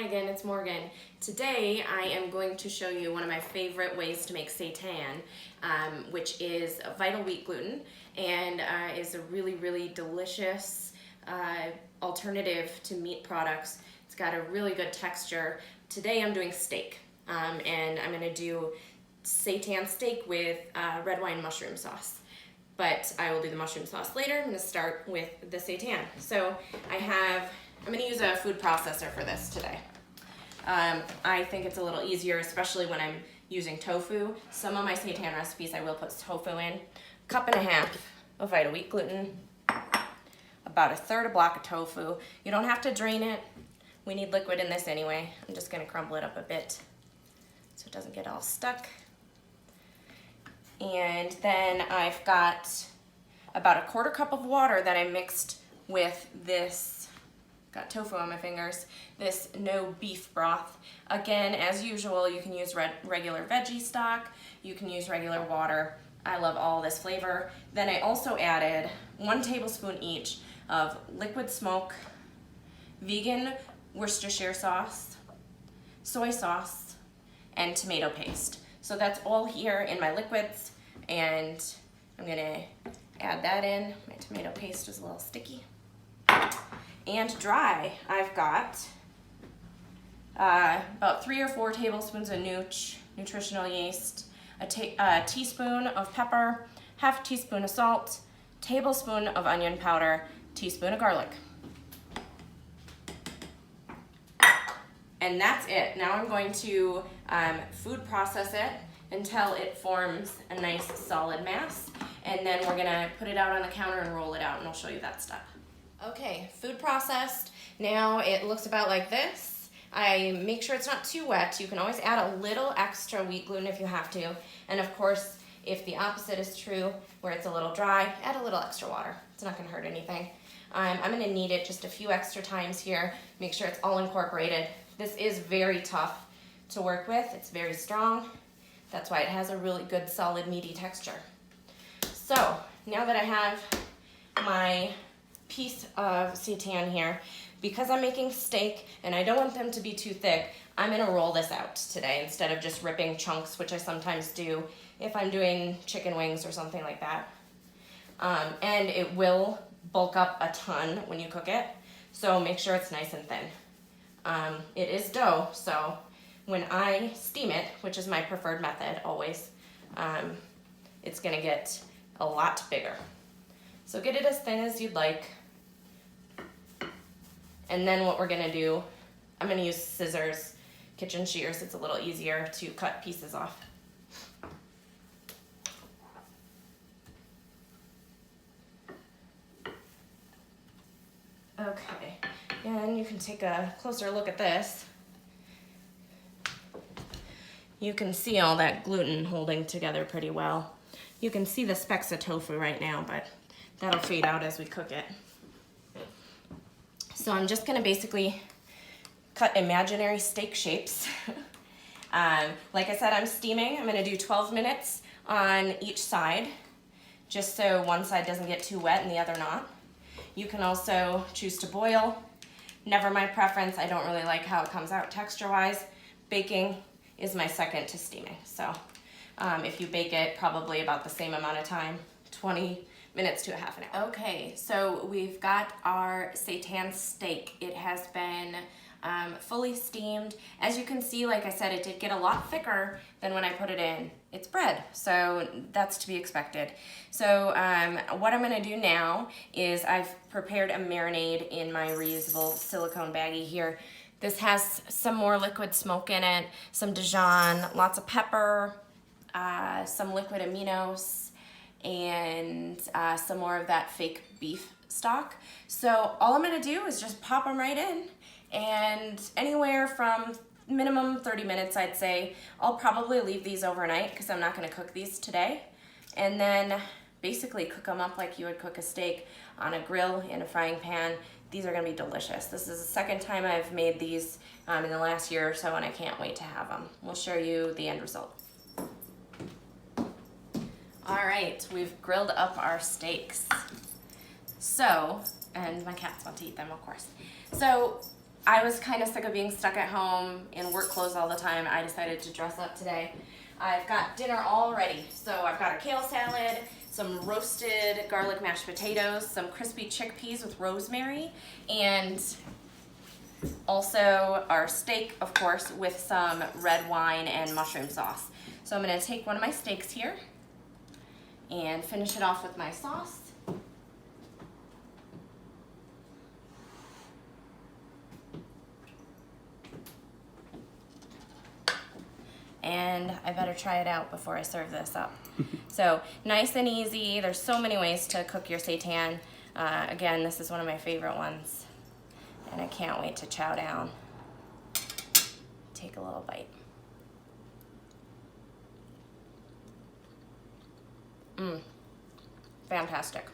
again, it's Morgan. Today I am going to show you one of my favorite ways to make seitan, which is vital wheat gluten, and is a really delicious alternative to meat products. It's got a really good texture. Today I'm doing steak, and I'm going to do seitan steak with red wine mushroom sauce. But I will do the mushroom sauce later. I'm going to start with the seitan. So I'm going to use a food processor for this today. I think it's a little easier, especially when I'm using tofu. Some of my seitan recipes I will put tofu in. 1.5 cups of vital wheat gluten, about 1/3 block of tofu. You don't have to drain it. We need liquid in this anyway. I'm just going to crumble it up a bit so it doesn't get all stuck. And then I've got about 1/4 cup of water that I mixed with this, got tofu on my fingers, this no beef broth. Again, as usual, you can use regular veggie stock, you can use regular water. I love all this flavor. Then I also added 1 tablespoon each of liquid smoke, vegan Worcestershire sauce, soy sauce, and tomato paste. So that's all here in my liquids, and I'm gonna add that in. My tomato paste is a little sticky. And dry, I've got about 3 or 4 tablespoons of nutritional yeast, a teaspoon of pepper, 1/2 teaspoon of salt, tablespoon of onion powder, teaspoon of garlic. And that's it. Now I'm going to food process it until it forms a nice solid mass. And then we're gonna put it out on the counter and roll it out, and I'll show you that step. Okay, food processed. Now it looks about like this. I make sure it's not too wet. You can always add a little extra wheat gluten if you have to. And of course, if the opposite is true, where it's a little dry, add a little extra water. It's not gonna hurt anything. I'm gonna knead it just a few extra times here. Make sure it's all incorporated. This is very tough to work with. It's very strong. That's why it has a really good, solid, meaty texture. So now that I have my piece of seitan here, because I'm making steak and I don't want them to be too thick, I'm gonna roll this out today instead of just ripping chunks, which I sometimes do if I'm doing chicken wings or something like that. And it will bulk up a ton when you cook it, so make sure it's nice and thin. It is dough, so when I steam it, which is my preferred method always, it's gonna get a lot bigger. So get it as thin as you'd like. And then what we're gonna do, I'm gonna use scissors, kitchen shears. It's a little easier to cut pieces off. Okay, and you can take a closer look at this. You can see all that gluten holding together pretty well. You can see the specks of tofu right now, but that'll fade out as we cook it. So I'm just gonna basically cut imaginary steak shapes. Like I said, I'm steaming. I'm gonna do 12 minutes on each side, just so one side doesn't get too wet and the other not. You can also choose to boil. Never my preference. I don't really like how it comes out texture-wise. Baking is my second to steaming. So if you bake it probably about the same amount of time, 20 minutes to a 1/2 hour. Okay, so we've got our seitan steak. It has been fully steamed. As you can see, like I said, it did get a lot thicker than when I put it in. It's bread, so that's to be expected. So what I'm gonna do now is I've prepared a marinade in my reusable silicone baggie here. This has some more liquid smoke in it, some Dijon, lots of pepper, some liquid aminos, and some more of that fake beef stock. So all I'm gonna do is just pop them right in, and anywhere from minimum 30 minutes, I'd say. I'll probably leave these overnight because I'm not gonna cook these today. And then basically cook them up like you would cook a steak on a grill in a frying pan. These are gonna be delicious. This is the second time I've made these in the last year or so, and I can't wait to have them. We'll show you the end result. All right, we've grilled up our steaks. So, and my cats want to eat them, of course. So I was kind of sick of being stuck at home in work clothes all the time. I decided to dress up today. I've got dinner all ready. So I've got a kale salad, some roasted garlic mashed potatoes, some crispy chickpeas with rosemary, and also our steak, of course, with some red wine and mushroom sauce. So I'm gonna take one of my steaks here and finish it off with my sauce. And I better try it out before I serve this up. So nice and easy. There's so many ways to cook your seitan. Again, this is one of my favorite ones, and I can't wait to chow down. Take a little bite. Fantastic.